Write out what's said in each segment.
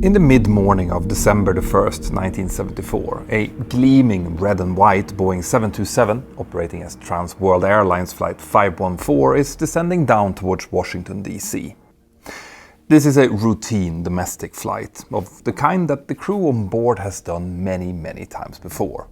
In the mid-morning of December the 1st, 1974, a gleaming red and white Boeing 727, operating as Trans World Airlines Flight 514, is descending down towards Washington, D.C. This is a routine domestic flight, of the kind that the crew on board has done many times before.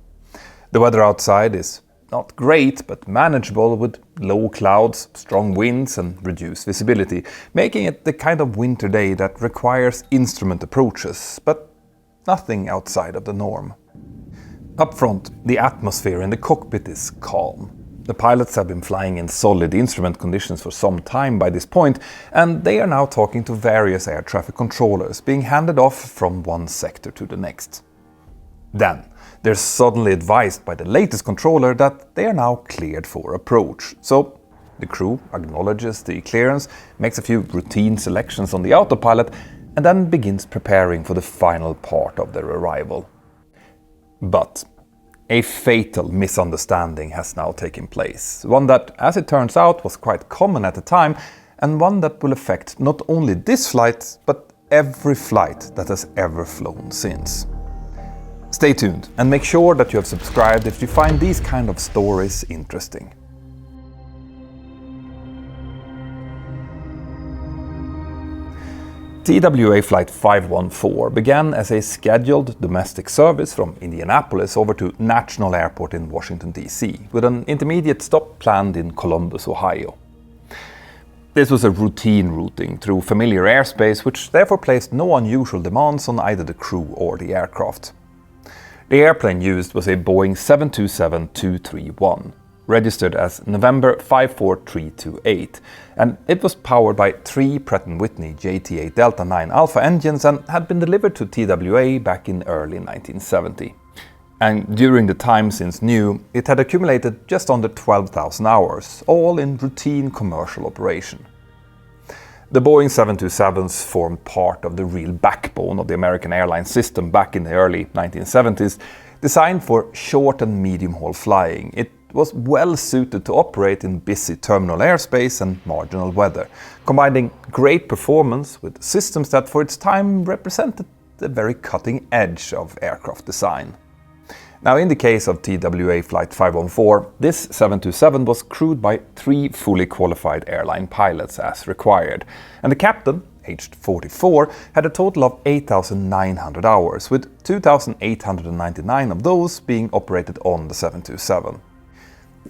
The weather outside is not great, but manageable, with low clouds, strong winds and reduced visibility, making it the kind of winter day that requires instrument approaches, but nothing outside of the norm. Up front, the atmosphere in the cockpit is calm. The pilots have been flying in solid instrument conditions for some time by this point, and they are now talking to various air traffic controllers, being handed off from one sector to the next. Then, they're suddenly advised by the latest controller that they are now cleared for approach. So, the crew acknowledges the clearance, makes a few routine selections on the autopilot, and then begins preparing for the final part of their arrival. But a fatal misunderstanding has now taken place, one that, as it turns out, was quite common at the time, and one that will affect not only this flight, but every flight that has ever flown since. Stay tuned and make sure that you have subscribed if you find these kind of stories interesting. TWA Flight 514 began as a scheduled domestic service from Indianapolis over to National Airport in Washington, D.C., with an intermediate stop planned in Columbus, Ohio. This was a routine routing through familiar airspace, which therefore placed no unusual demands on either the crew or the aircraft. The airplane used was a Boeing 727-231, registered as November 54328, and it was powered by 3 Pratt & Whitney JT8 Delta 9 Alpha engines and had been delivered to TWA back in early 1970. And during the time since new, it had accumulated just under 12,000 hours, all in routine commercial operation. The Boeing 727s formed part of the real backbone of the American airline system back in the early 1970s. Designed for short and medium-haul flying, it was well suited to operate in busy terminal airspace and marginal weather, combining great performance with systems that for its time represented the very cutting edge of aircraft design. Now, in the case of TWA Flight 514, this 727 was crewed by 3 fully qualified airline pilots as required, and the captain, aged 44, had a total of 8,900 hours, with 2,899 of those being operated on the 727.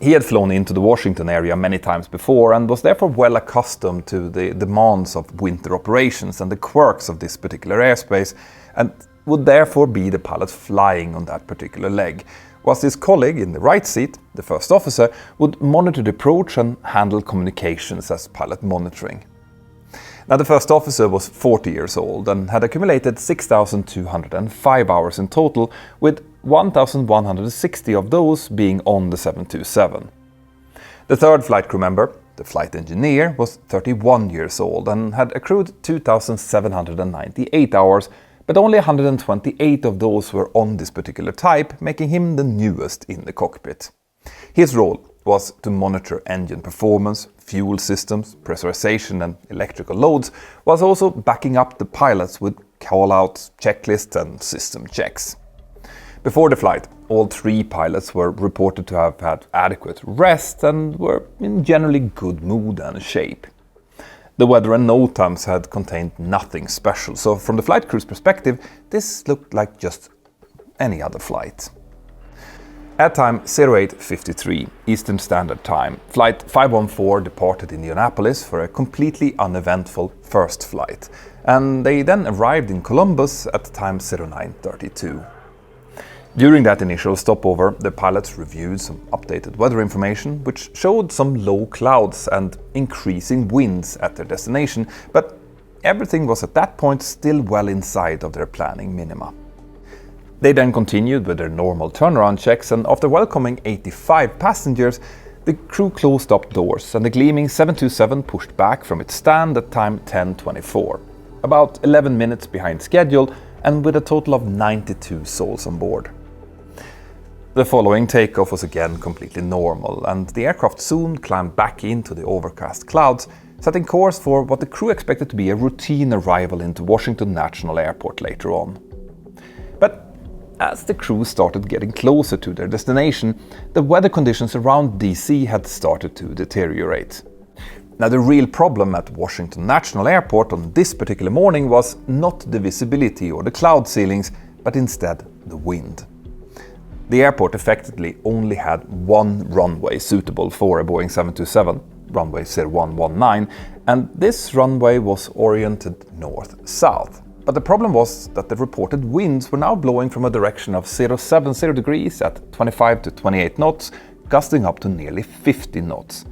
He had flown into the Washington area many times before and was therefore well accustomed to the demands of winter operations and the quirks of this particular airspace, and would therefore be the pilot flying on that particular leg, whilst his colleague in the right seat, the first officer, would monitor the approach and handle communications as pilot monitoring. Now, the first officer was 40 years old and had accumulated 6,205 hours in total, with 1,160 of those being on the 727. The third flight crew member, the flight engineer, was 31 years old and had accrued 2,798 hours, but only 128 of those were on this particular type, making him the newest in the cockpit. His role was to monitor engine performance, fuel systems, pressurization and electrical loads, whilst also backing up the pilots with call-outs, checklists and system checks. Before the flight, all 3 pilots were reported to have had adequate rest and were in generally good mood and shape. The weather and NOTAMs had contained nothing special, so from the flight crew's perspective, this looked like just any other flight. At time 08:53 Eastern Standard Time, Flight 514 departed Indianapolis for a completely uneventful first flight, and they then arrived in Columbus at time 09:32. During that initial stopover, the pilots reviewed some updated weather information, which showed some low clouds and increasing winds at their destination, but everything was at that point still well inside of their planning minima. They then continued with their normal turnaround checks, and after welcoming 85 passengers, the crew closed up doors and the gleaming 727 pushed back from its stand at time 10:24, about 11 minutes behind schedule and with a total of 92 souls on board. The following takeoff was again completely normal, and the aircraft soon climbed back into the overcast clouds, setting course for what the crew expected to be a routine arrival into Washington National Airport later on. But as the crew started getting closer to their destination, the weather conditions around DC had started to deteriorate. Now, the real problem at Washington National Airport on this particular morning was not the visibility or the cloud ceilings, but instead the wind. The airport effectively only had one runway suitable for a Boeing 727, runway 0119, and this runway was oriented north-south. But the problem was that the reported winds were now blowing from a direction of 070 degrees at 25 to 28 knots, gusting up to nearly 50 knots.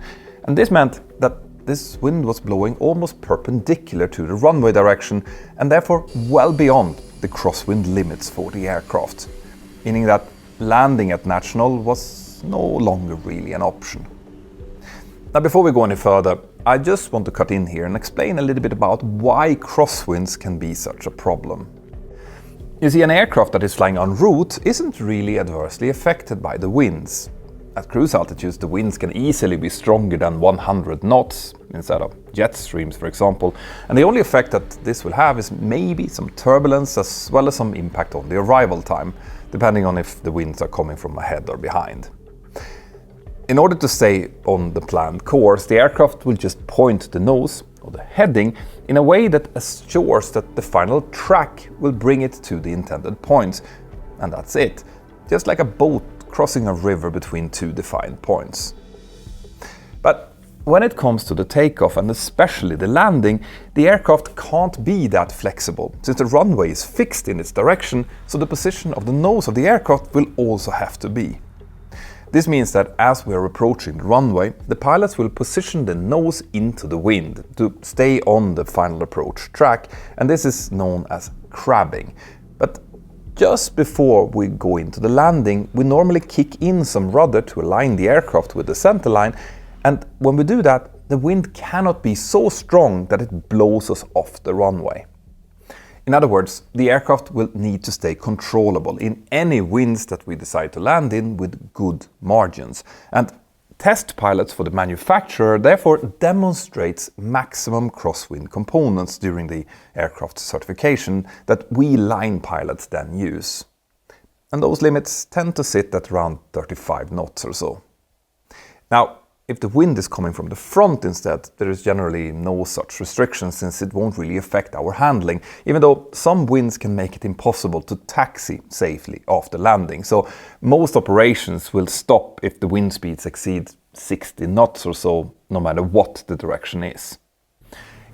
And this meant that this wind was blowing almost perpendicular to the runway direction and therefore well beyond the crosswind limits for the aircraft, meaning that landing at National was no longer really an option. Now, before we go any further, I just want to cut in here and explain a little bit about why crosswinds can be such a problem. You see, an aircraft that is flying en route isn't really adversely affected by the winds. At cruise altitudes, the winds can easily be stronger than 100 knots instead of jet streams, for example, and the only effect that this will have is maybe some turbulence as well as some impact on the arrival time, depending on if the winds are coming from ahead or behind. In order to stay on the planned course, the aircraft will just point the nose or the heading in a way that assures that the final track will bring it to the intended point, and that's it, just like a boat crossing a river between two defined points. But when it comes to the takeoff and especially the landing, the aircraft can't be that flexible, since the runway is fixed in its direction, so the position of the nose of the aircraft will also have to be. This means that as we are approaching the runway, the pilots will position the nose into the wind to stay on the final approach track, and this is known as crabbing. But just before we go into the landing, we normally kick in some rudder to align the aircraft with the center line, and when we do that, the wind cannot be so strong that it blows us off the runway. In other words, the aircraft will need to stay controllable in any winds that we decide to land in with good margins. And test pilots for the manufacturer therefore demonstrates maximum crosswind components during the aircraft certification that we line pilots then use. And those limits tend to sit at around 35 knots or so. Now, if the wind is coming from the front instead, there is generally no such restrictions since it won't really affect our handling, even though some winds can make it impossible to taxi safely after landing. So most operations will stop if the wind speeds exceed 60 knots or so, no matter what the direction is.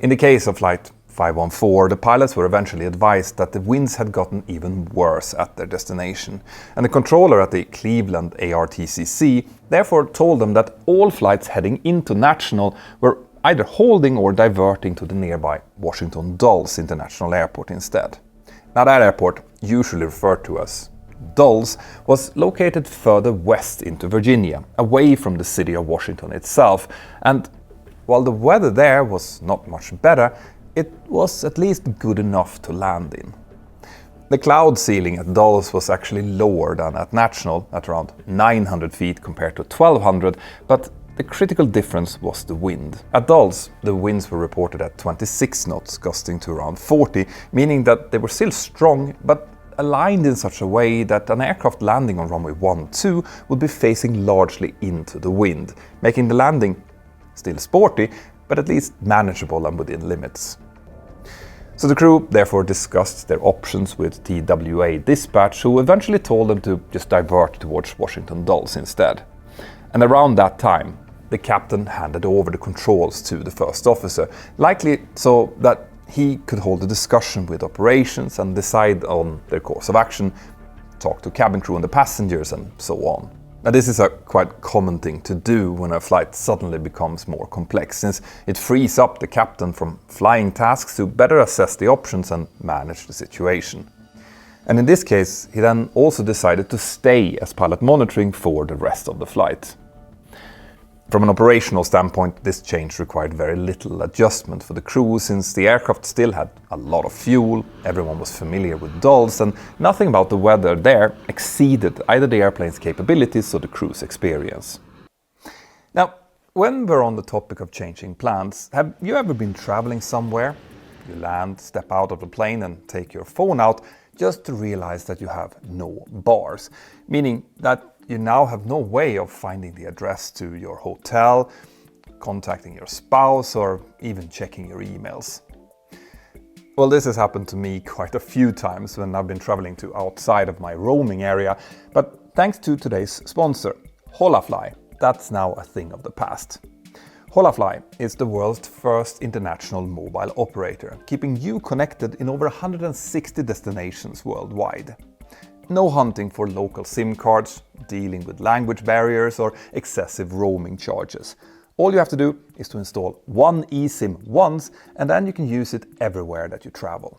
In the case of Flight 514, the pilots were eventually advised that the winds had gotten even worse at their destination, and the controller at the Cleveland ARTCC therefore told them that all flights heading into National were either holding or diverting to the nearby Washington Dulles International Airport instead. Now, that airport, usually referred to as Dulles, was located further west into Virginia, away from the city of Washington itself, and while the weather there was not much better, it was at least good enough to land in. The cloud ceiling at Dulles was actually lower than at National, at around 900 feet compared to 1200, but the critical difference was the wind. At Dulles, the winds were reported at 26 knots, gusting to around 40, meaning that they were still strong, but aligned in such a way that an aircraft landing on runway 12 would be facing largely into the wind, making the landing still sporty, but at least manageable and within limits. So the crew therefore discussed their options with TWA Dispatch, who eventually told them to just divert towards Washington Dulles instead. And around that time, the captain handed over the controls to the first officer, likely so that he could hold a discussion with operations and decide on their course of action, talk to cabin crew and the passengers, and so on. Now, this is a quite common thing to do when a flight suddenly becomes more complex, since it frees up the captain from flying tasks to better assess the options and manage the situation. And in this case, he then also decided to stay as pilot monitoring for the rest of the flight. From an operational standpoint, this change required very little adjustment for the crew, since the aircraft still had a lot of fuel, everyone was familiar with Dulles, and nothing about the weather there exceeded either the airplane's capabilities or the crew's experience. Now, When we're on the topic of changing plans, have you ever been traveling somewhere? You land, step out of the plane and take your phone out just to realize that you have no bars, meaning that you now have no way of finding the address to your hotel, contacting your spouse, or even checking your emails. Well, this has happened to me quite a few times when I've been traveling to outside of my roaming area, but thanks to today's sponsor, Holafly, that's now a thing of the past. Holafly is the world's first international mobile operator, keeping you connected in over 160 destinations worldwide. No hunting for local SIM cards, dealing with language barriers or excessive roaming charges. All you have to do is to install one eSIM once, and then you can use it everywhere that you travel.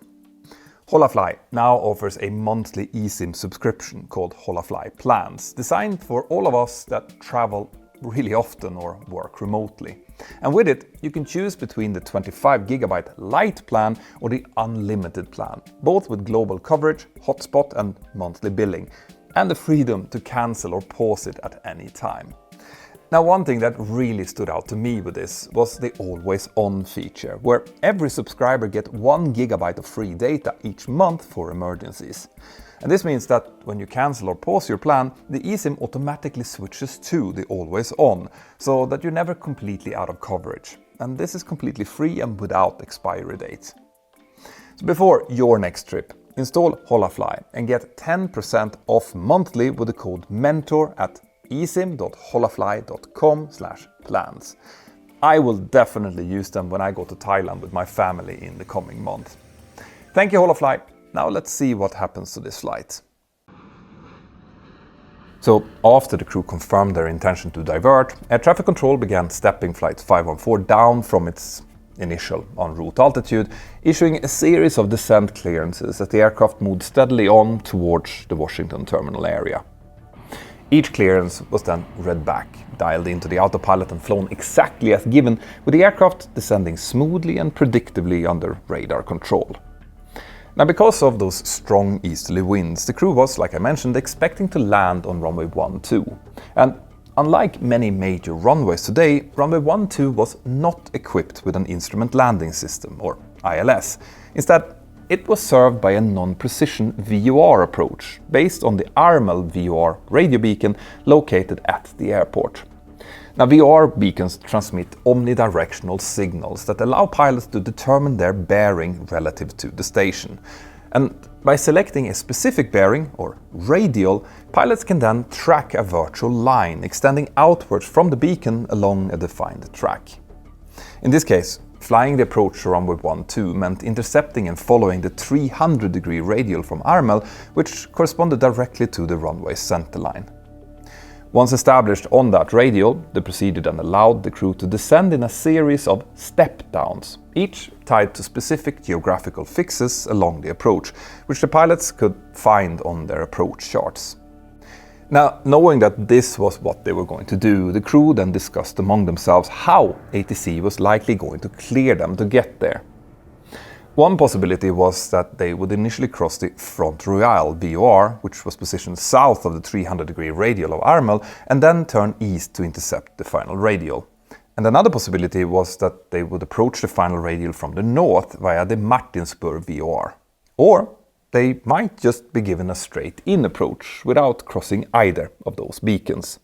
Holafly now offers a monthly eSIM subscription called Holafly Plans, designed for all of us that travel really often or work remotely. And with it, you can choose between the 25GB Lite plan or the unlimited plan, both with global coverage, hotspot and monthly billing, and the freedom to cancel or pause it at any time. Now, one thing that really stood out to me with this was the always on feature, where every subscriber gets 1GB of free data each month for emergencies. And this means that when you cancel or pause your plan, the eSIM automatically switches to the always on, so that you're never completely out of coverage. And this is completely free and without expiry date. So before your next trip, install Holafly and get 10% off monthly with the code Mentour at esim.holafly.com/plans. I will definitely use them when I go to Thailand with my family in the coming month. Thank you, Holafly. Now let's see what happens to this flight. So after the crew confirmed their intention to divert, air traffic control began stepping flight 514 down from its initial en route altitude, issuing a series of descent clearances as the aircraft moved steadily on towards the Washington terminal area. Each clearance was then read back, dialed into the autopilot and flown exactly as given, with the aircraft descending smoothly and predictably under radar control. Now, because of those strong easterly winds, the crew was, like I mentioned, expecting to land on runway 12. And unlike many major runways today, runway 12 was not equipped with an instrument landing system, or ILS. Instead, it was served by a non-precision VOR approach, based on the ARMEL VOR radio beacon located at the airport. Now, VOR beacons transmit omnidirectional signals that allow pilots to determine their bearing relative to the station. And by selecting a specific bearing, or radial, pilots can then track a virtual line extending outwards from the beacon along a defined track. In this case, flying the approach to runway 12 meant intercepting and following the 300-degree radial from ARMEL, which corresponded directly to the runway's centerline. Once established on that radial, the procedure then allowed the crew to descend in a series of step-downs, each tied to specific geographical fixes along the approach, which the pilots could find on their approach charts. Now, knowing that this was what they were going to do, the crew then discussed among themselves how ATC was likely going to clear them to get there. One possibility was that they would initially cross the front royale VOR, which was positioned south of the 300-degree radial of ARMEL, and then turn east to intercept the final radial. And another possibility was that they would approach the final radial from the north via the Martinsburg VOR. Or they might just be given a straight-in approach without crossing either of those beacons.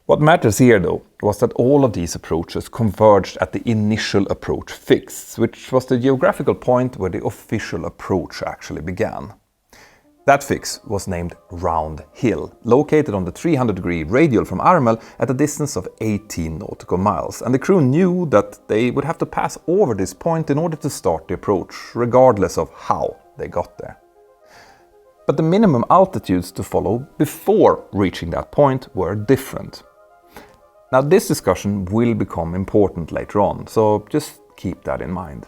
What matters here, though, was that all of these approaches converged at the initial approach fix, which was the geographical point where the official approach actually began. That fix was named Round Hill, located on the 300-degree radial from ARMEL at a distance of 18 nautical miles, and the crew knew that they would have to pass over this point in order to start the approach, regardless of how they got there. But the minimum altitudes to follow before reaching that point were different. Now, this discussion will become important later on, so just keep that in mind.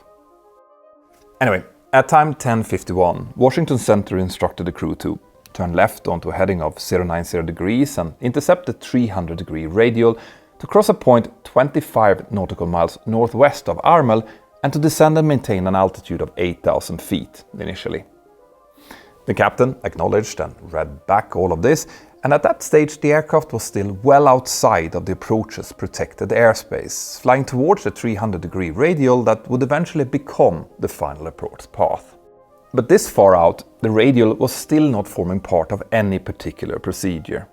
Anyway, at time 10:51, Washington Center instructed the crew to turn left onto a heading of 090 degrees and intercept the 300-degree radial, to cross a point 25 nautical miles northwest of ARMEL, and to descend and maintain an altitude of 8,000 feet initially. The captain acknowledged and read back all of this, and at that stage the aircraft was still well outside of the approach's protected airspace, flying towards the 300-degree radial that would eventually become the final approach path. But this far out, the radial was still not forming part of any particular procedure.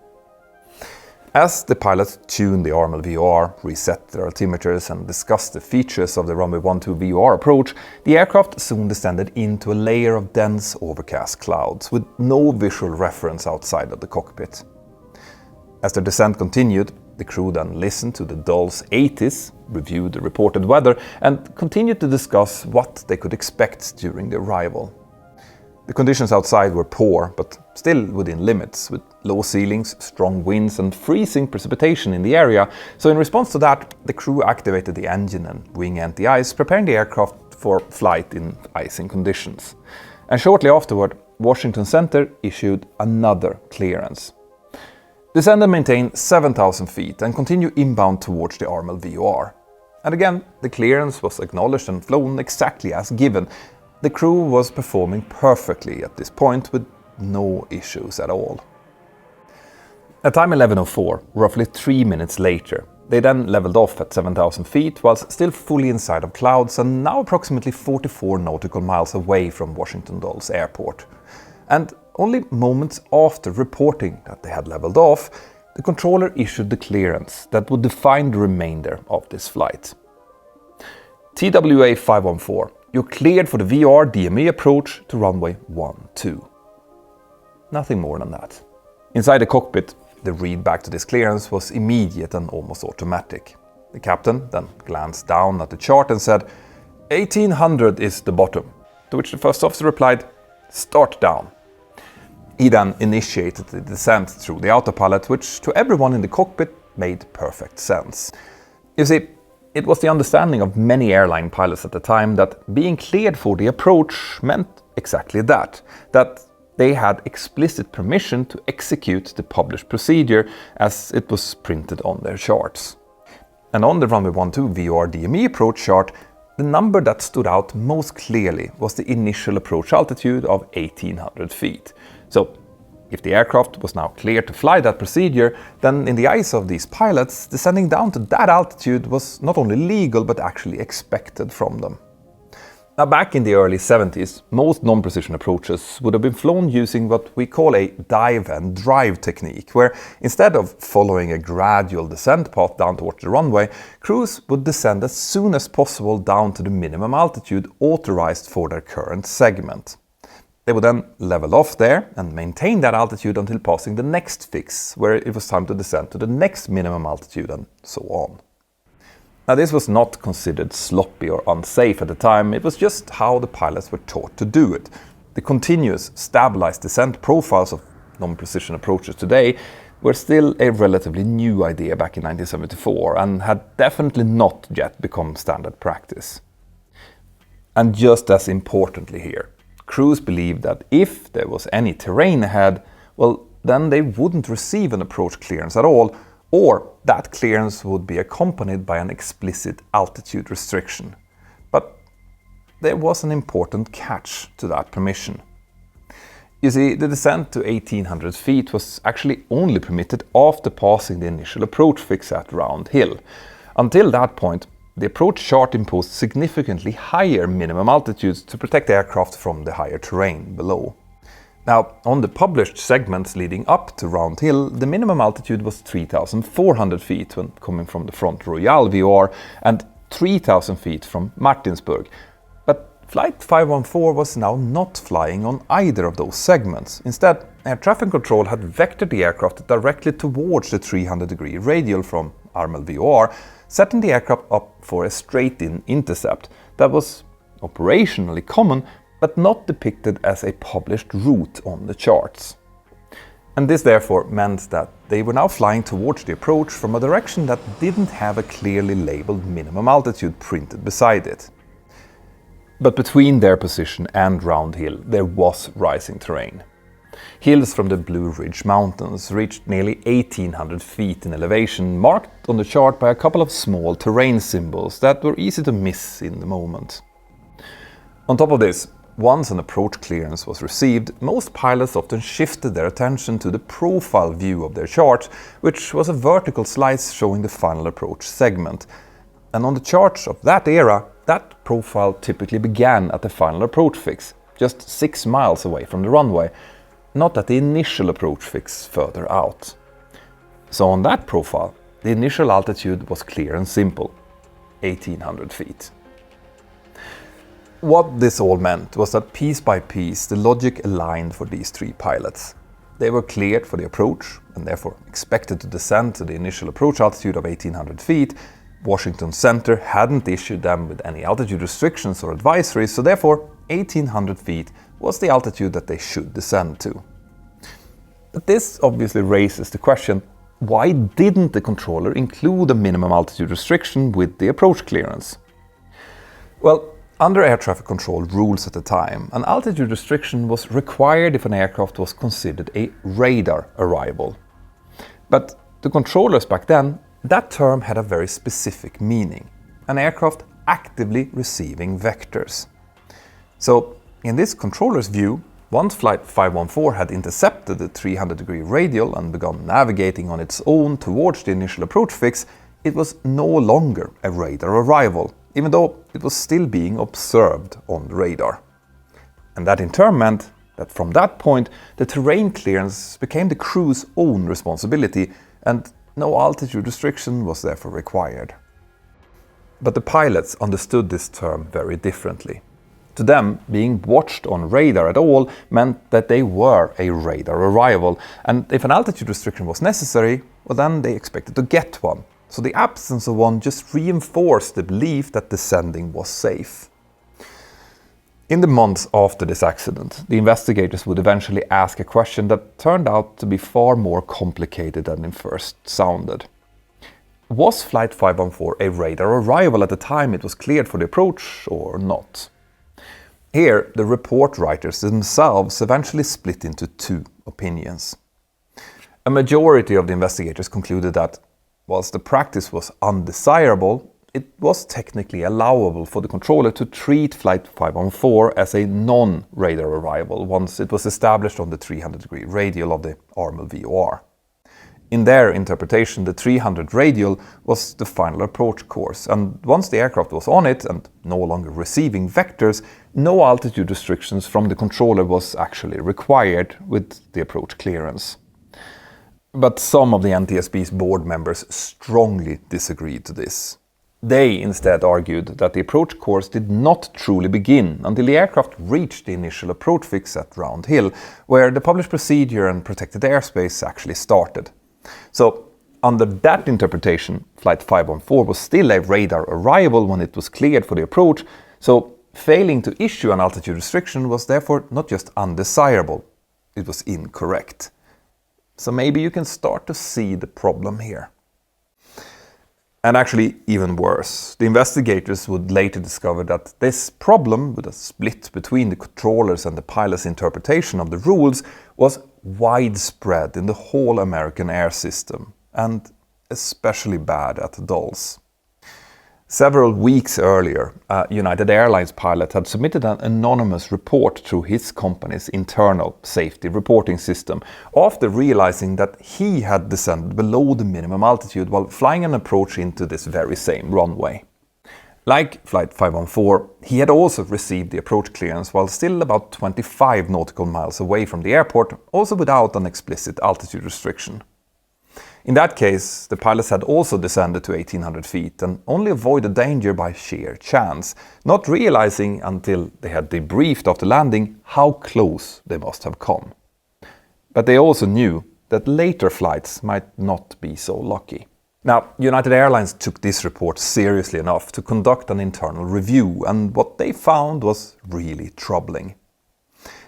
As the pilots tuned the RML VOR, reset their altimeters and discussed the features of the runway 12 VOR approach, the aircraft soon descended into a layer of dense overcast clouds with no visual reference outside of the cockpit. As their descent continued, the crew then listened to the Dulles 80s, reviewed the reported weather and continued to discuss what they could expect during the arrival. The conditions outside were poor, but still within limits, with low ceilings, strong winds and freezing precipitation in the area, so in response to that, the crew activated the engine and wing anti-ice, preparing the aircraft for flight in icing conditions. And shortly afterward, Washington Center issued another clearance. Descend and maintain 7,000 feet and continue inbound towards the RML VOR. And again, the clearance was acknowledged and flown exactly as given. The crew was performing perfectly at this point with no issues at all. At time 11:04, roughly 3 minutes later, they then leveled off at 7,000 feet whilst still fully inside of clouds and now approximately 44 nautical miles away from Washington Dulles Airport. And only moments after reporting that they had leveled off, the controller issued the clearance that would define the remainder of this flight. TWA 514. You're cleared for the VOR DME approach to runway 12. Nothing more than that. Inside the cockpit, the read back to this clearance was immediate and almost automatic. The captain then glanced down at the chart and said, 1800 is the bottom, to which the first officer replied, start down. He then initiated the descent through the autopilot, which to everyone in the cockpit made perfect sense. You see, it was the understanding of many airline pilots at the time that being cleared for the approach meant exactly that they had explicit permission to execute the published procedure as it was printed on their charts. And on the runway 12 VOR DME approach chart, the number that stood out most clearly was the initial approach altitude of 1800 feet. So, if the aircraft was now cleared to fly that procedure, then in the eyes of these pilots, descending down to that altitude was not only legal but actually expected from them. Now, back in the early 70s, most non-precision approaches would have been flown using what we call a dive and drive technique, where instead of following a gradual descent path down towards the runway, crews would descend as soon as possible down to the minimum altitude authorized for their current segment. They would then level off there and maintain that altitude until passing the next fix, where it was time to descend to the next minimum altitude and so on. Now, this was not considered sloppy or unsafe at the time, it was just how the pilots were taught to do it. The continuous, stabilized descent profiles of non-precision approaches today were still a relatively new idea back in 1974 and had definitely not yet become standard practice. And just as importantly here, crews believed that if there was any terrain ahead, well, then they wouldn't receive an approach clearance at all, or that clearance would be accompanied by an explicit altitude restriction. But there was an important catch to that permission. You see, the descent to 1800 feet was actually only permitted after passing the initial approach fix at Round Hill. Until that point, the approach chart imposed significantly higher minimum altitudes to protect aircraft from the higher terrain below. Now, on the published segments leading up to Round Hill, the minimum altitude was 3,400 feet when coming from the Front Royal VOR and 3,000 feet from Martinsburg. But Flight 514 was now not flying on either of those segments. Instead, air traffic control had vectored the aircraft directly towards the 300-degree radial from RML VOR, setting the aircraft up for a straight-in intercept that was operationally common but not depicted as a published route on the charts. And this therefore meant that they were now flying towards the approach from a direction that didn't have a clearly labeled minimum altitude printed beside it. But between their position and Round Hill there was rising terrain. Hills from the Blue Ridge Mountains reached nearly 1,800 feet in elevation, marked on the chart by a couple of small terrain symbols that were easy to miss in the moment. On top of this, Once an approach clearance was received, most pilots often shifted their attention to the profile view of their chart, which was a vertical slice showing the final approach segment. And on the charts of that era, that profile typically began at the final approach fix, just 6 miles away from the runway, not at the initial approach fix further out. So on that profile, the initial altitude was clear and simple, 1800 feet. What this all meant was that piece by piece the logic aligned for these 3 pilots. They were cleared for the approach and therefore expected to descend to the initial approach altitude of 1800 feet. Washington Center hadn't issued them with any altitude restrictions or advisories, so therefore 1800 feet was the altitude that they should descend to. But this obviously raises the question, why didn't the controller include a minimum altitude restriction with the approach clearance? Well, under air traffic control rules at the time, an altitude restriction was required if an aircraft was considered a radar arrival. But to controllers back then, that term had a very specific meaning, an aircraft actively receiving vectors. So, in this controller's view, once Flight 514 had intercepted the 300-degree radial and begun navigating on its own towards the initial approach fix, it was no longer a radar arrival, even though it was still being observed on the radar. And that in turn meant that from that point, the terrain clearance became the crew's own responsibility, and no altitude restriction was therefore required. But the pilots understood this term very differently. To them, being watched on radar at all meant that they were a radar arrival, and if an altitude restriction was necessary, well then they expected to get one. So the absence of one just reinforced the belief that descending was safe. In the months after this accident, the investigators would eventually ask a question that turned out to be far more complicated than it first sounded. Was Flight 514 a radar arrival at the time it was cleared for the approach or not? Here, the report writers themselves eventually split into 2 opinions. A majority of the investigators concluded that, whilst the practice was undesirable, it was technically allowable for the controller to treat Flight 514 as a non-radar arrival once it was established on the 300-degree radial of the ARML VOR. In their interpretation, the 300 radial was the final approach course, and once the aircraft was on it and no longer receiving vectors, no altitude restrictions from the controller was actually required with the approach clearance. But some of the NTSB's board members strongly disagreed to this. They instead argued that the approach course did not truly begin until the aircraft reached the initial approach fix at Round Hill, where the published procedure and protected airspace actually started. So, under that interpretation, Flight 514 was still a radar arrival when it was cleared for the approach, so failing to issue an altitude restriction was therefore not just undesirable, it was incorrect. So maybe you can start to see the problem here. And actually, even worse, the investigators would later discover that this problem, with a split between the controllers and the pilot's interpretation of the rules, was widespread in the whole American air system, and especially bad at Dulles. Several weeks earlier, a United Airlines pilot had submitted an anonymous report through his company's internal safety reporting system after realizing that he had descended below the minimum altitude while flying an approach into this very same runway. Like Flight 514, he had also received the approach clearance while still about 25 nautical miles away from the airport, also without an explicit altitude restriction. In that case, the pilots had also descended to 1800 feet and only avoided danger by sheer chance, not realizing until they had debriefed after landing how close they must have come. But they also knew that later flights might not be so lucky. Now, United Airlines took this report seriously enough to conduct an internal review, and what they found was really troubling.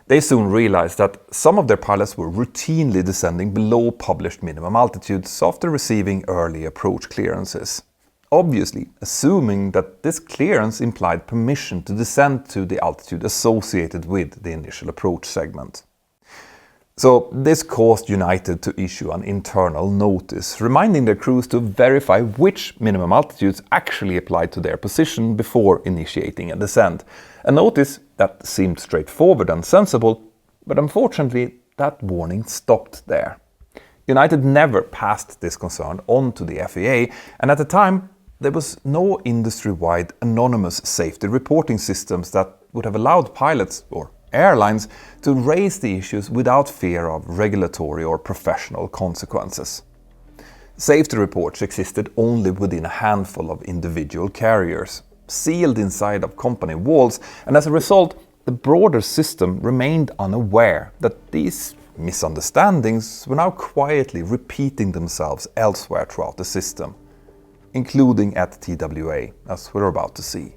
They soon realized that some of their pilots were routinely descending below published minimum altitudes after receiving early approach clearances, obviously assuming that this clearance implied permission to descend to the altitude associated with the initial approach segment. So this caused United to issue an internal notice, reminding their crews to verify which minimum altitudes actually applied to their position before initiating a descent. A notice that seemed straightforward and sensible, but unfortunately that warning stopped there. United never passed this concern on to the FAA, and at the time there was no industry-wide anonymous safety reporting systems that would have allowed pilots or airlines to raise the issues without fear of regulatory or professional consequences. Safety reports existed only within a handful of individual carriers, sealed inside of company walls, and as a result, the broader system remained unaware that these misunderstandings were now quietly repeating themselves elsewhere throughout the system, including at TWA, as we're about to see.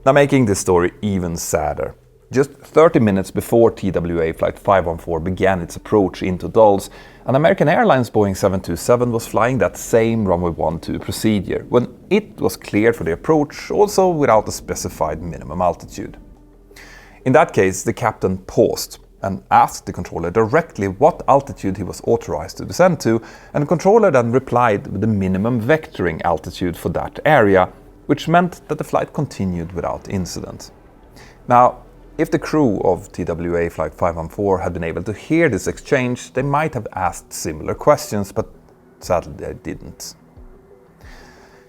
Now, making this story even sadder, just 30 minutes before TWA Flight 514 began its approach into Dulles, an American Airlines Boeing 727 was flying that same runway 12 procedure when it was cleared for the approach, also without a specified minimum altitude. In that case, the captain paused and asked the controller directly what altitude he was authorized to descend to, and the controller then replied with the minimum vectoring altitude for that area, which meant that the flight continued without incident. Now, if the crew of TWA Flight 514 had been able to hear this exchange, they might have asked similar questions, but sadly they didn't.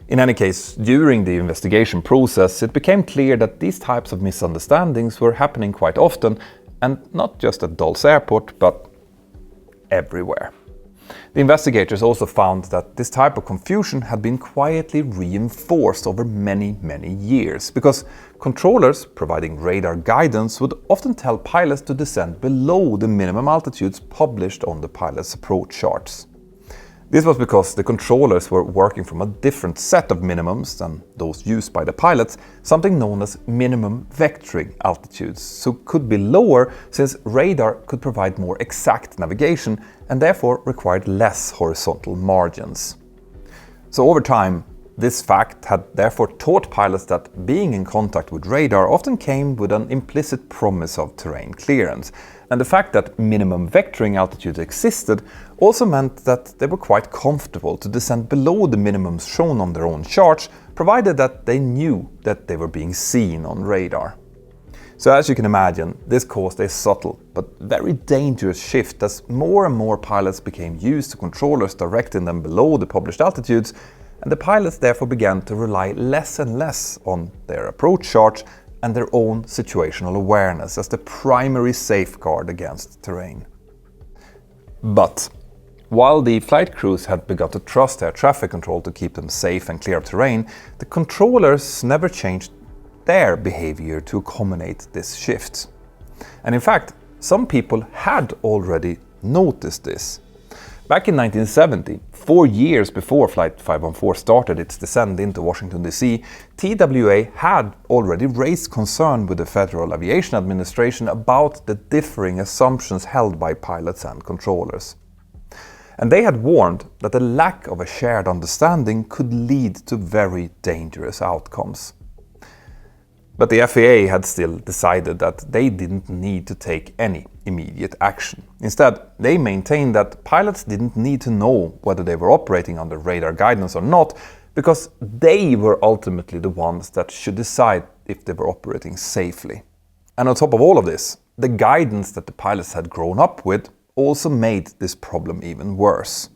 In any case, during the investigation process, it became clear that these types of misunderstandings were happening quite often, and not just at Dulles Airport, but everywhere. The investigators also found that this type of confusion had been quietly reinforced over many years, because controllers providing radar guidance would often tell pilots to descend below the minimum altitudes published on the pilot's approach charts. This was because the controllers were working from a different set of minimums than those used by the pilots, something known as minimum vectoring altitudes, so could be lower since radar could provide more exact navigation and therefore required less horizontal margins. So over time, this fact had therefore taught pilots that being in contact with radar often came with an implicit promise of terrain clearance, and the fact that minimum vectoring altitudes existed also meant that they were quite comfortable to descend below the minimums shown on their own charts, provided that they knew that they were being seen on radar. So as you can imagine, this caused a subtle but very dangerous shift as more and more pilots became used to controllers directing them below the published altitudes, and the pilots therefore began to rely less and less on their approach charts and their own situational awareness as the primary safeguard against terrain. But while the flight crews had begun to trust air traffic control to keep them safe and clear of terrain, the controllers never changed their behavior to accommodate this shift. And in fact, some people had already noticed this. Back in 1970, 4 years before Flight 514 started its descent into Washington DC, TWA had already raised concern with the Federal Aviation Administration about the differing assumptions held by pilots and controllers. And they had warned that the lack of a shared understanding could lead to very dangerous outcomes. But the FAA had still decided that they didn't need to take any immediate action. Instead, they maintained that pilots didn't need to know whether they were operating under radar guidance or not, because they were ultimately the ones that should decide if they were operating safely. And on top of all of this, the guidance that the pilots had grown up with also made this problem even worse.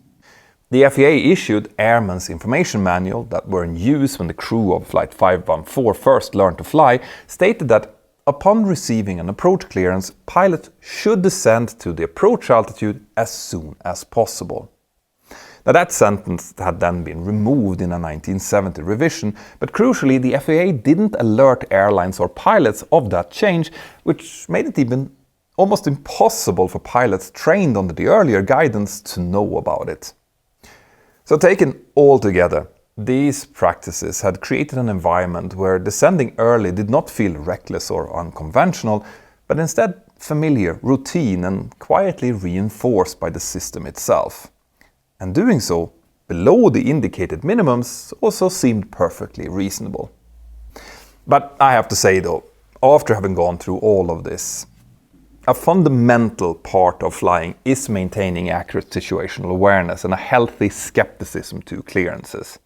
The FAA issued Airman's Information Manual that were in use when the crew of Flight 514 first learned to fly, stated that upon receiving an approach clearance, pilots should descend to the approach altitude as soon as possible. Now that sentence had then been removed in a 1970 revision, but crucially the FAA didn't alert airlines or pilots of that change, which made it even almost impossible for pilots trained under the earlier guidance to know about it. So taken all together, these practices had created an environment where descending early did not feel reckless or unconventional, but instead familiar, routine, and quietly reinforced by the system itself. And doing so, below the indicated minimums, also seemed perfectly reasonable. But I have to say though, after having gone through all of this, A fundamental part of flying is maintaining accurate situational awareness and a healthy skepticism to clearances.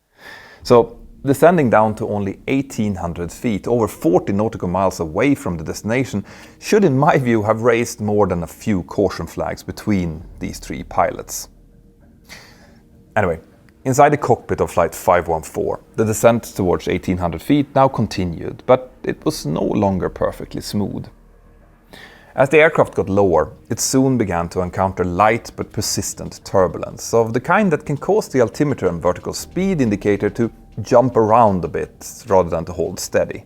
So, descending down to only 1,800 feet, over 40 nautical miles away from the destination, should in my view have raised more than a few caution flags between these three pilots. Anyway, inside the cockpit of Flight 514, the descent towards 1,800 feet now continued, but it was no longer perfectly smooth. As the aircraft got lower, it soon began to encounter light but persistent turbulence, of the kind that can cause the altimeter and vertical speed indicator to jump around a bit rather than to hold steady.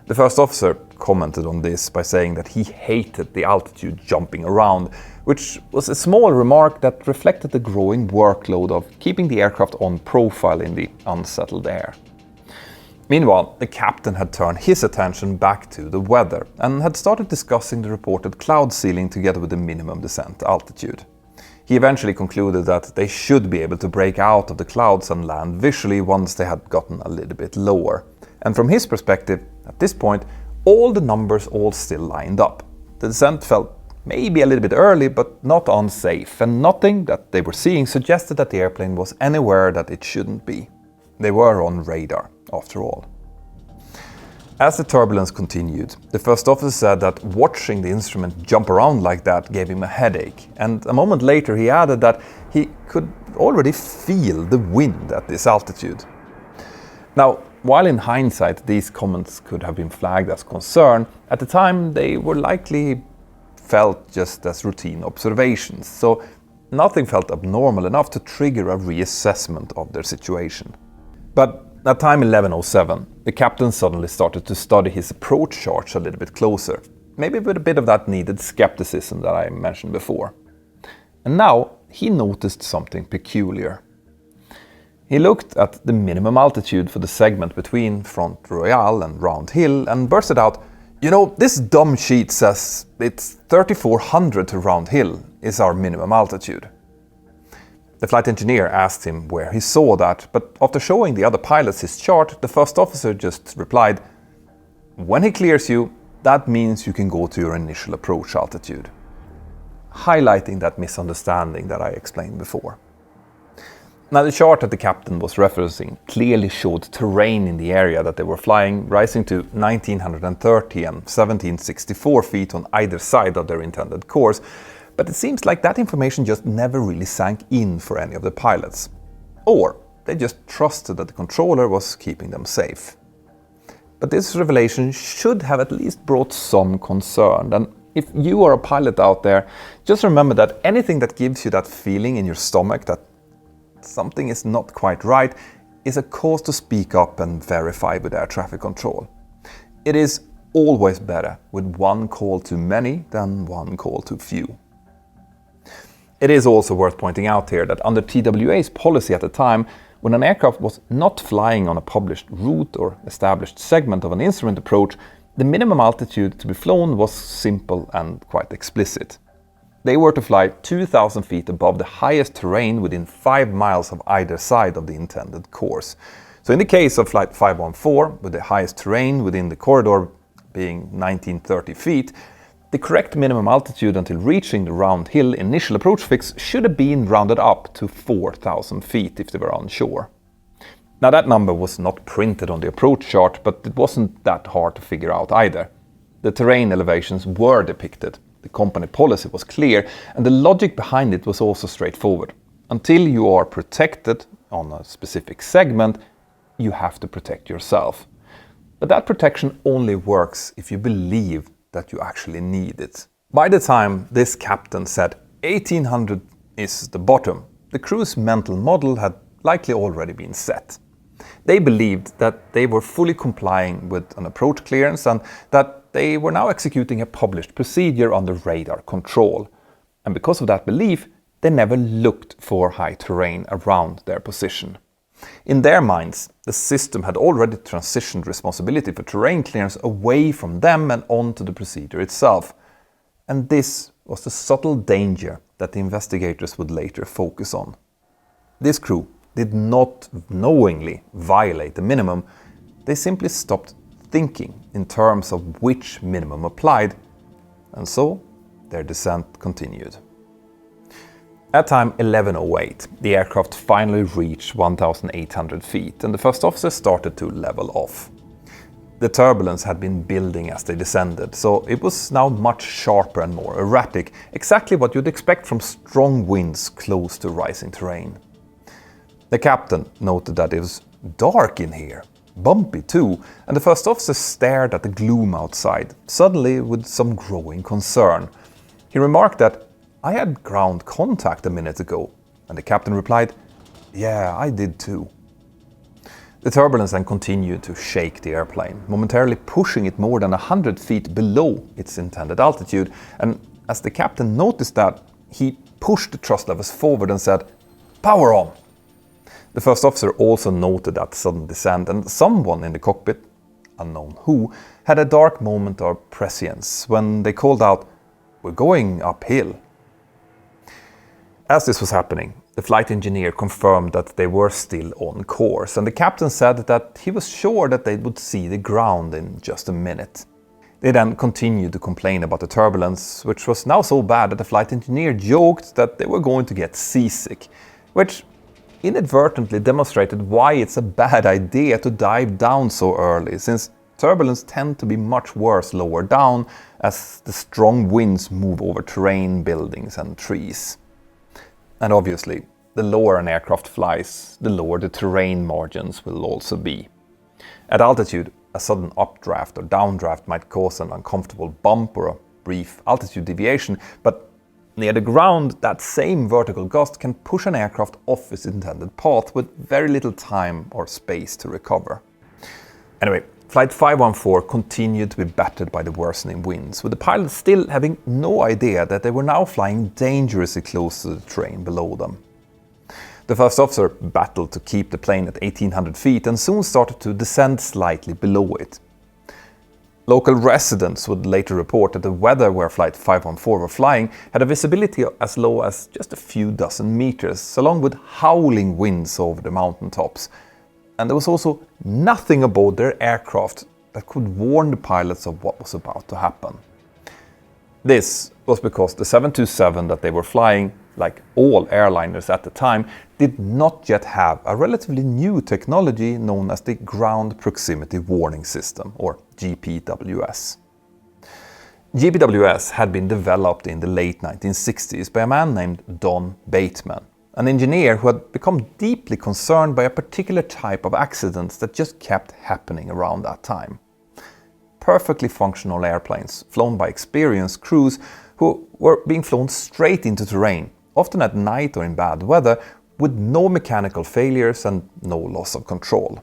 The first officer commented on this by saying that he hated the altitude jumping around, which was a small remark that reflected the growing workload of keeping the aircraft on profile in the unsettled air. Meanwhile, the captain had turned his attention back to the weather and had started discussing the reported cloud ceiling together with the minimum descent altitude. He eventually concluded that they should be able to break out of the clouds and land visually once they had gotten a little bit lower. And from his perspective, at this point, all the numbers all still lined up. The descent felt maybe a little bit early, but not unsafe, and nothing that they were seeing suggested that the airplane was anywhere that it shouldn't be. They were on radar, after all. As the turbulence continued, the first officer said that watching the instrument jump around like that gave him a headache, and a moment later he added that he could already feel the wind at this altitude. Now, while in hindsight these comments could have been flagged as concern, at the time they were likely felt just as routine observations, so nothing felt abnormal enough to trigger a reassessment of their situation. But at time 11:07, the captain suddenly started to study his approach charts a little bit closer, maybe with a bit of that needed skepticism that I mentioned before. And now he noticed something peculiar. He looked at the minimum altitude for the segment between Front Royal and Round Hill and bursted out, "You know, this dumb sheet says it's 3,400 to Round Hill is our minimum altitude." The flight engineer asked him where he saw that, but after showing the other pilots his chart, the first officer just replied, "When he clears you, that means you can go to your initial approach altitude," highlighting that misunderstanding that I explained before. Now, the chart that the captain was referencing clearly showed terrain in the area that they were flying, rising to 1,930 and 1,764 feet on either side of their intended course, but it seems like that information just never really sank in for any of the pilots. Or they just trusted that the controller was keeping them safe. But this revelation should have at least brought some concern, and if you are a pilot out there, just remember that anything that gives you that feeling in your stomach that something is not quite right is a cause to speak up and verify with air traffic control. It is always better with one call too many than one call too few. It is also worth pointing out here that under TWA's policy at the time, when an aircraft was not flying on a published route or established segment of an instrument approach, the minimum altitude to be flown was simple and quite explicit. They were to fly 2,000 feet above the highest terrain within 5 miles of either side of the intended course. So in the case of Flight 514, with the highest terrain within the corridor being 1,930 feet, the correct minimum altitude until reaching the Round Hill initial approach fix should have been rounded up to 4,000 feet if they were on shore. Now, that number was not printed on the approach chart, but it wasn't that hard to figure out either. The terrain elevations were depicted, the company policy was clear, and the logic behind it was also straightforward. Until you are protected on a specific segment, you have to protect yourself. But that protection only works if you believe that you actually need it. By the time this captain said 1,800 is the bottom, the crew's mental model had likely already been set. They believed that they were fully complying with an approach clearance and that they were now executing a published procedure under radar control. And because of that belief, they never looked for high terrain around their position. In their minds, the system had already transitioned responsibility for terrain clearance away from them and onto the procedure itself. And this was the subtle danger that the investigators would later focus on. This crew did not knowingly violate the minimum, they simply stopped thinking in terms of which minimum applied, and so their descent continued. At time 11:08, the aircraft finally reached 1,800 feet and the first officer started to level off. The turbulence had been building as they descended, so it was now much sharper and more erratic, exactly what you'd expect from strong winds close to rising terrain. The captain noted that it was dark in here, bumpy too, and the first officer stared at the gloom outside, suddenly with some growing concern. He remarked that, "I had ground contact a minute ago," and the captain replied, "Yeah, I did too." The turbulence then continued to shake the airplane, momentarily pushing it more than 100 feet below its intended altitude, and as the captain noticed that, he pushed the thrust levers forward and said, "Power on!" The first officer also noted that sudden descent, and someone in the cockpit, unknown who, had a dark moment of prescience when they called out, "We're going uphill." As this was happening, the flight engineer confirmed that they were still on course, and the captain said that he was sure that they would see the ground in just a minute. They then continued to complain about the turbulence, which was now so bad that the flight engineer joked that they were going to get seasick, which inadvertently demonstrated why it's a bad idea to dive down so early, since turbulence tend to be much worse lower down as the strong winds move over terrain, buildings and trees. And obviously, the lower an aircraft flies, the lower the terrain margins will also be. At altitude, a sudden updraft or downdraft might cause an uncomfortable bump or a brief altitude deviation, but near the ground, that same vertical gust can push an aircraft off its intended path with very little time or space to recover. Anyway, Flight 514 continued to be battered by the worsening winds, with the pilots still having no idea that they were now flying dangerously close to the terrain below them. The first officer battled to keep the plane at 1,800 feet and soon started to descend slightly below it. Local residents would later report that the weather where Flight 514 were flying had a visibility as low as just a few dozen meters, along with howling winds over the mountaintops. And there was also nothing aboard their aircraft that could warn the pilots of what was about to happen. This was because the 727 that they were flying, like all airliners at the time, did not yet have a relatively new technology known as the Ground Proximity Warning System, or GPWS. GPWS had been developed in the late 1960s by a man named Don Bateman, an engineer who had become deeply concerned by a particular type of accidents that just kept happening around that time. Perfectly functional airplanes, flown by experienced crews who were being flown straight into terrain, often at night or in bad weather, with no mechanical failures and no loss of control.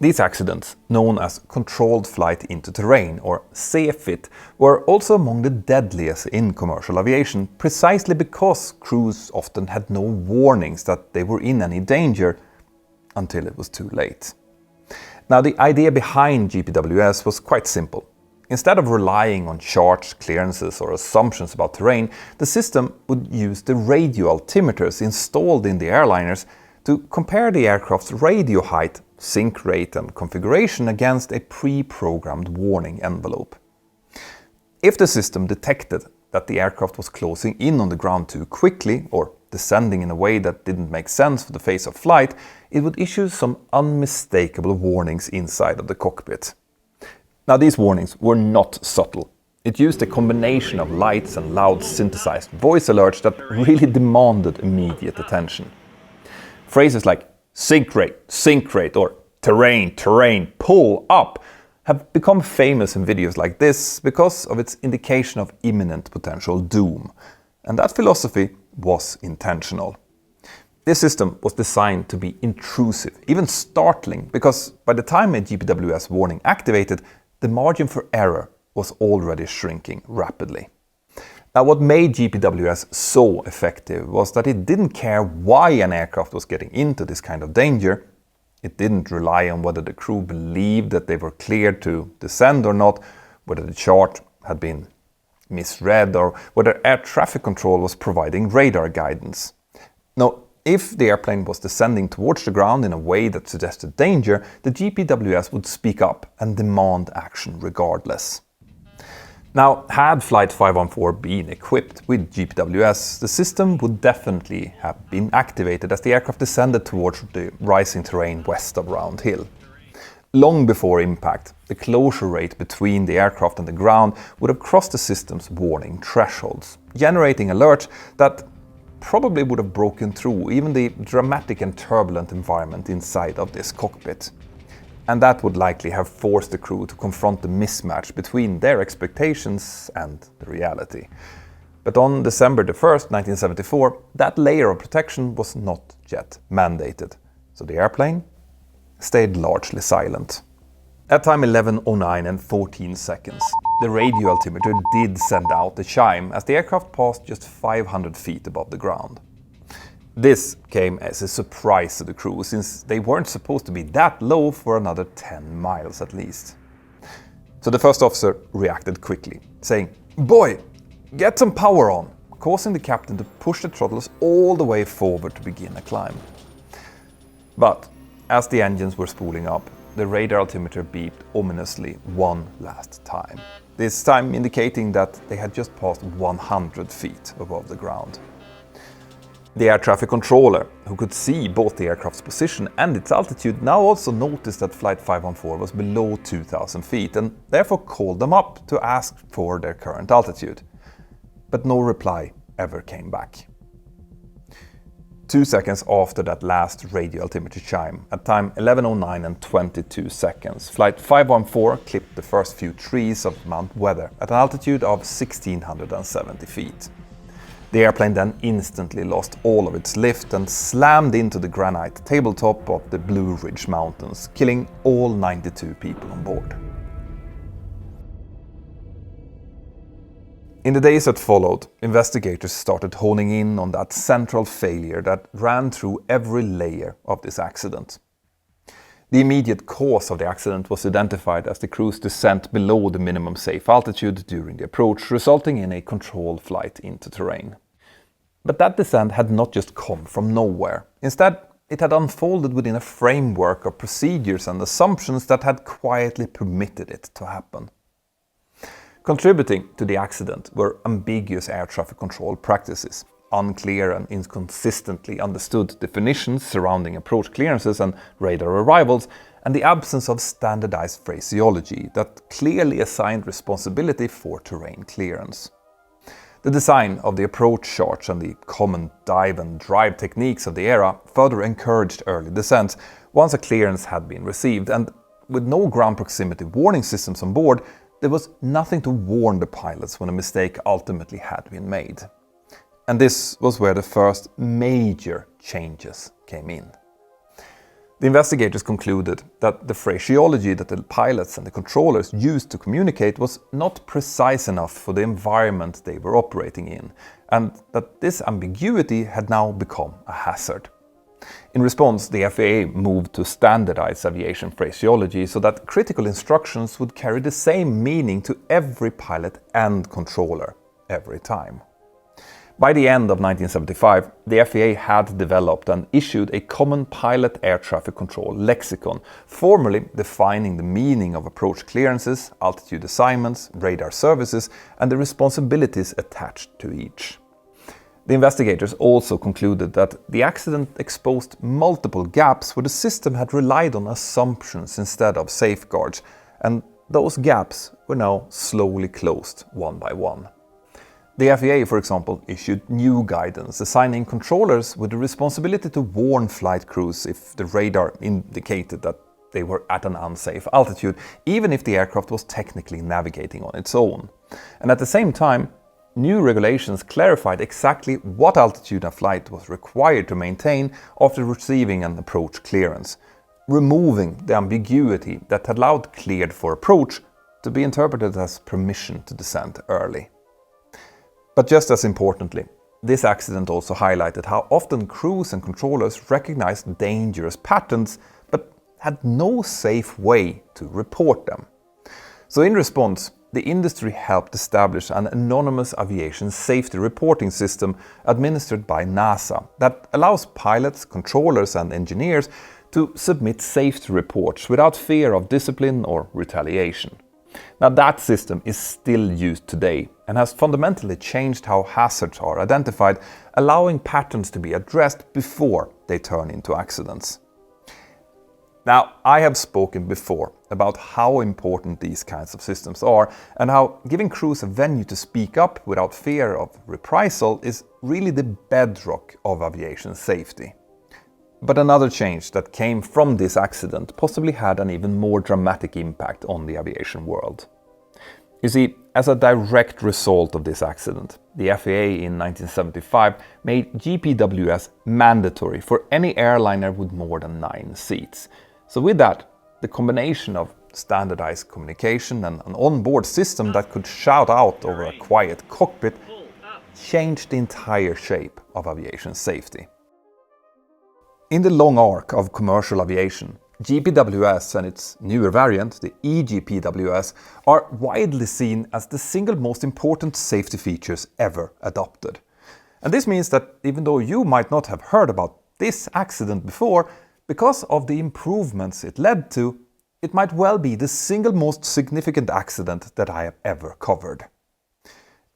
These accidents, known as controlled flight into terrain, or CFIT, were also among the deadliest in commercial aviation, precisely because crews often had no warnings that they were in any danger until it was too late. Now, the idea behind GPWS was quite simple. Instead of relying on charts, clearances or assumptions about terrain, the system would use the radio altimeters installed in the airliners to compare the aircraft's radio height, sync rate and configuration against a pre-programmed warning envelope. If the system detected that the aircraft was closing in on the ground too quickly or descending in a way that didn't make sense for the phase of flight, it would issue some unmistakable warnings inside of the cockpit. Now, these warnings were not subtle. It used a combination of lights and loud synthesized voice alerts that really demanded immediate attention. Phrases like sync rate, or terrain, pull up have become famous in videos like this because of its indication of imminent potential doom. And that philosophy was intentional. This system was designed to be intrusive, even startling, because by the time a GPWS warning activated, the margin for error was already shrinking rapidly. Now, what made GPWS so effective was that it didn't care why an aircraft was getting into this kind of danger. It didn't rely on whether the crew believed that they were cleared to descend or not, whether the chart had been misread, or whether air traffic control was providing radar guidance. Now, if the airplane was descending towards the ground in a way that suggested danger, the GPWS would speak up and demand action regardless. Now, had Flight 514 been equipped with GPWS, the system would definitely have been activated as the aircraft descended towards the rising terrain west of Round Hill. Long before impact, the closure rate between the aircraft and the ground would have crossed the system's warning thresholds, generating alerts that probably would have broken through even the dramatic and turbulent environment inside of this cockpit. And that would likely have forced the crew to confront the mismatch between their expectations and the reality. But on December 1st, 1974, that layer of protection was not yet mandated, so the airplane stayed largely silent. At time 11:09 and 14 seconds, the radio altimeter did send out a chime as the aircraft passed just 500 feet above the ground. This came as a surprise to the crew, since they weren't supposed to be that low for another 10 miles at least. So the first officer reacted quickly, saying, "Boy, get some power on," causing the captain to push the throttles all the way forward to begin a climb. But as the engines were spooling up, the radar altimeter beeped ominously one last time, this time indicating that they had just passed 100 feet above the ground. The air traffic controller, who could see both the aircraft's position and its altitude, now also noticed that Flight 514 was below 2,000 feet and therefore called them up to ask for their current altitude. But no reply ever came back. 2 seconds after that last radio altimeter chime, at time 11:09 and 22 seconds, Flight 514 clipped the first few trees of Mount Weather at an altitude of 1,670 feet. The airplane then instantly lost all of its lift and slammed into the granite tabletop of the Blue Ridge Mountains, killing all 92 people on board. In the days that followed, investigators started honing in on that central failure that ran through every layer of this accident. The immediate cause of the accident was identified as the crew's descent below the minimum safe altitude during the approach, resulting in a controlled flight into terrain. But that descent had not just come from nowhere. Instead, it had unfolded within a framework of procedures and assumptions that had quietly permitted it to happen. Contributing to the accident were ambiguous air traffic control practices, unclear and inconsistently understood definitions surrounding approach clearances and radar arrivals, and the absence of standardized phraseology that clearly assigned responsibility for terrain clearance. The design of the approach charts and the common dive and drive techniques of the era further encouraged early descents once a clearance had been received, and with no ground proximity warning systems on board, there was nothing to warn the pilots when a mistake ultimately had been made. And this was where the first major changes came in. The investigators concluded that the phraseology that the pilots and the controllers used to communicate was not precise enough for the environment they were operating in, and that this ambiguity had now become a hazard. In response, the FAA moved to standardize aviation phraseology so that critical instructions would carry the same meaning to every pilot and controller every time. By the end of 1975, the FAA had developed and issued a common pilot air traffic control lexicon, formally defining the meaning of approach clearances, altitude assignments, radar services, and the responsibilities attached to each. The investigators also concluded that the accident exposed multiple gaps where the system had relied on assumptions instead of safeguards, and those gaps were now slowly closed one by one. The FAA, for example, issued new guidance assigning controllers with the responsibility to warn flight crews if the radar indicated that they were at an unsafe altitude, even if the aircraft was technically navigating on its own. And at the same time, new regulations clarified exactly what altitude a flight was required to maintain after receiving an approach clearance, removing the ambiguity that had allowed cleared for approach to be interpreted as permission to descend early. But just as importantly, this accident also highlighted how often crews and controllers recognized dangerous patterns but had no safe way to report them. So in response, the industry helped establish an anonymous aviation safety reporting system administered by NASA that allows pilots, controllers, and engineers to submit safety reports without fear of discipline or retaliation. Now that system is still used today and has fundamentally changed how hazards are identified, allowing patterns to be addressed before they turn into accidents. Now, I have spoken before about how important these kinds of systems are and how giving crews a venue to speak up without fear of reprisal is really the bedrock of aviation safety. But another change that came from this accident possibly had an even more dramatic impact on the aviation world. You see, as a direct result of this accident, the FAA in 1975 made GPWS mandatory for any airliner with more than 9 seats. So with that, the combination of standardized communication and an onboard system that could shout out over a quiet cockpit changed the entire shape of aviation safety. In the long arc of commercial aviation, GPWS and its newer variant, the eGPWS, are widely seen as the single most important safety features ever adopted. And this means that even though you might not have heard about this accident before, because of the improvements it led to, it might well be the single most significant accident that I have ever covered.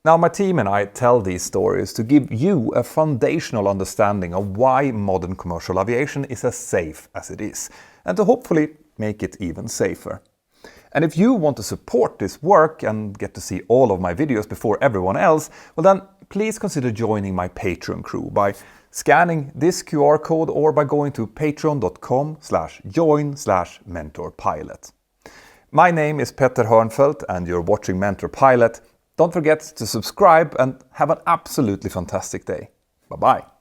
Now, my team and I tell these stories to give you a foundational understanding of why modern commercial aviation is as safe as it is, and to hopefully make it even safer. And if you want to support this work and get to see all of my videos before everyone else, well then please consider joining my Patreon crew by scanning this QR code or by going to patreon.com/join/mentorpilot. My name is Petter Hörnfeldt and you're watching Mentor Pilot. Don't forget to subscribe and have an absolutely fantastic day. Bye-bye.